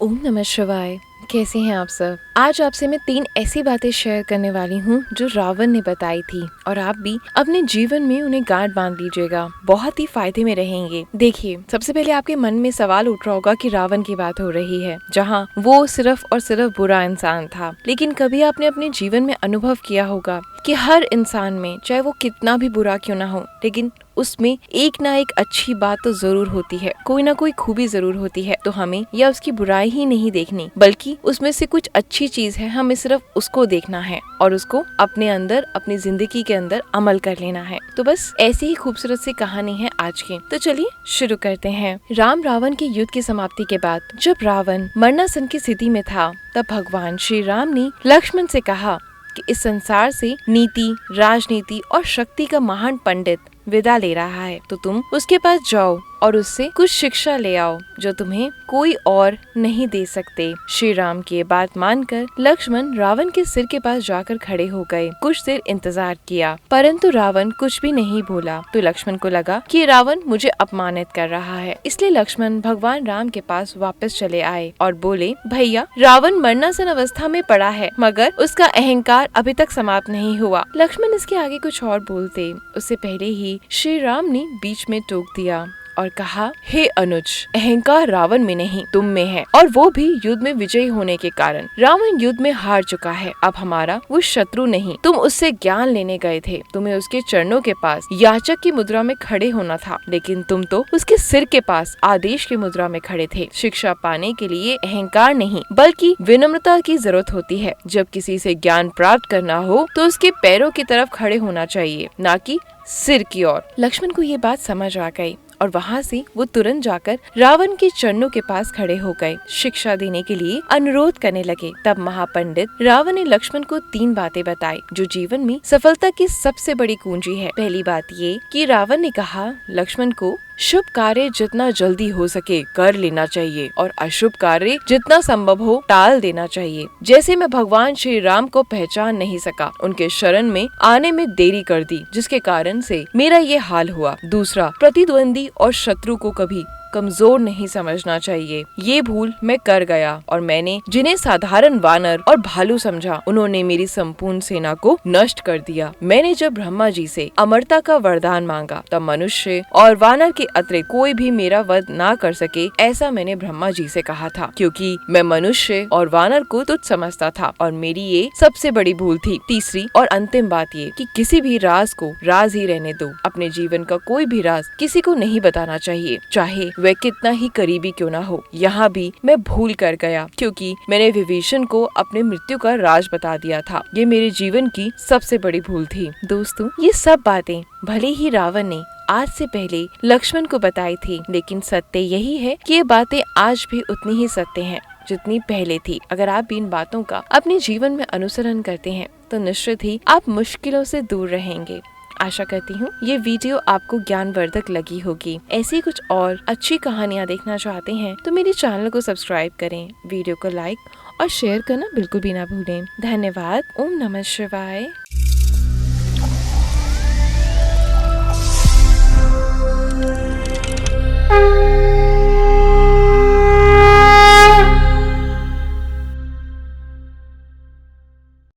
ओम नमः शिवाय। कैसे हैं आप सब? आज आपसे मैं 3 ऐसी बातें शेयर करने वाली हूँ जो रावण ने बताई थी और आप भी अपने जीवन में उन्हें गांठ बांध लीजिएगा, बहुत ही फायदे में रहेंगे। देखिए, सबसे पहले आपके मन में सवाल उठ रहा होगा कि रावण की बात हो रही है, जहाँ वो सिर्फ और सिर्फ बुरा इंसान था। लेकिन कभी आपने अपने जीवन में अनुभव किया होगा कि हर इंसान में, चाहे वो कितना भी बुरा क्यों ना हो, लेकिन उसमें एक ना एक अच्छी बात तो जरूर होती है, कोई ना कोई खूबी जरूर होती है। तो हमें या उसकी बुराई ही नहीं देखनी, बल्कि उसमें से कुछ अच्छी चीज है, हमें सिर्फ उसको देखना है और उसको अपने अंदर, अपनी जिंदगी के अंदर अमल कर लेना है। तो बस ऐसी ही खूबसूरत सी कहानी है आज की। तो चलिए शुरू करते हैं। राम रावण के युद्ध की समाप्ति के बाद जब रावण मरणासन की स्थिति में था, तब भगवान श्री राम ने लक्ष्मण से कहा कि इस संसार से नीति, राजनीति और शक्ति का महान पंडित विदा ले रहा है, तो तुम उसके पास जाओ और उससे कुछ शिक्षा ले आओ जो तुम्हें कोई और नहीं दे सकते। श्री राम की ये बात मानकर लक्ष्मण रावण के सिर के पास जाकर खड़े हो गए। कुछ देर इंतजार किया, परंतु रावण कुछ भी नहीं बोला। तो लक्ष्मण को लगा कि रावण मुझे अपमानित कर रहा है, इसलिए लक्ष्मण भगवान राम के पास वापस चले आए और बोले, भैया, रावण मरणासन अवस्था में पड़ा है, मगर उसका अहंकार अभी तक समाप्त नहीं हुआ। लक्ष्मण इसके आगे कुछ और बोलते, उससे पहले ही श्री राम ने बीच में टोक दिया और कहा, हे अनुज, अहंकार रावण में नहीं, तुम में है, और वो भी युद्ध में विजयी होने के कारण। रावण युद्ध में हार चुका है, अब हमारा वो शत्रु नहीं। तुम उससे ज्ञान लेने गए थे, तुम्हें उसके चरणों के पास याचक की मुद्रा में खड़े होना था, लेकिन तुम तो उसके सिर के पास आदेश की मुद्रा में खड़े थे। शिक्षा पाने के लिए अहंकार नहीं, बल्कि विनम्रता की जरूरत होती है। जब किसी से ज्ञान प्राप्त करना हो तो उसके पैरों की तरफ खड़े होना चाहिए, न कि सिर की ओर। लक्ष्मण को ये बात समझ आ गई और वहाँ से वो तुरंत जाकर रावण के चरणों के पास खड़े हो गए, शिक्षा देने के लिए अनुरोध करने लगे। तब महापंडित रावण ने लक्ष्मण को 3 बातें बताई जो जीवन में सफलता की सबसे बड़ी कुंजी है। पहली बात ये कि रावण ने कहा लक्ष्मण को, शुभ कार्य जितना जल्दी हो सके कर लेना चाहिए और अशुभ कार्य जितना संभव हो टाल देना चाहिए। जैसे मैं भगवान श्री राम को पहचान नहीं सका, उनके शरण में आने में देरी कर दी, जिसके कारण से मेरा ये हाल हुआ। दूसरा, प्रतिद्वंदी और शत्रु को कभी कमजोर नहीं समझना चाहिए, ये भूल मैं कर गया और मैंने जिन्हें साधारण वानर और भालू समझा, उन्होंने मेरी संपूर्ण सेना को नष्ट कर दिया। मैंने जब ब्रह्मा जी से अमरता का वरदान मांगा, तब मनुष्य और वानर के अतिरिक्त कोई भी मेरा वध ना कर सके, ऐसा मैंने ब्रह्मा जी से कहा था, क्योंकि मैं मनुष्य और वानर को तुच्छ समझता था और मेरी ये सबसे बड़ी भूल थी। तीसरी और अंतिम बात ये कि किसी भी राज को राज ही रहने दो। अपने जीवन का कोई भी राज किसी को नहीं बताना चाहिए, चाहे वह कितना ही करीबी क्यों ना हो। यहाँ भी मैं भूल कर गया, क्योंकि मैंने विभीषण को अपने मृत्यु का राज बता दिया था। ये मेरे जीवन की सबसे बड़ी भूल थी। दोस्तों, ये सब बातें भले ही रावण ने आज से पहले लक्ष्मण को बताई थी, लेकिन सत्य यही है कि ये बातें आज भी उतनी ही सत्य हैं जितनी पहले थी। अगर आप भी इन बातों का अपने जीवन में अनुसरण करते हैं तो निश्चित ही आप मुश्किलों से दूर रहेंगे। आशा करती हूँ ये वीडियो आपको ज्ञानवर्धक लगी होगी। ऐसी कुछ और अच्छी कहानियाँ देखना चाहते हैं तो मेरे चैनल को सब्सक्राइब करें, वीडियो को लाइक और शेयर करना बिल्कुल भी ना भूलें। धन्यवाद। ओम नमः शिवाय।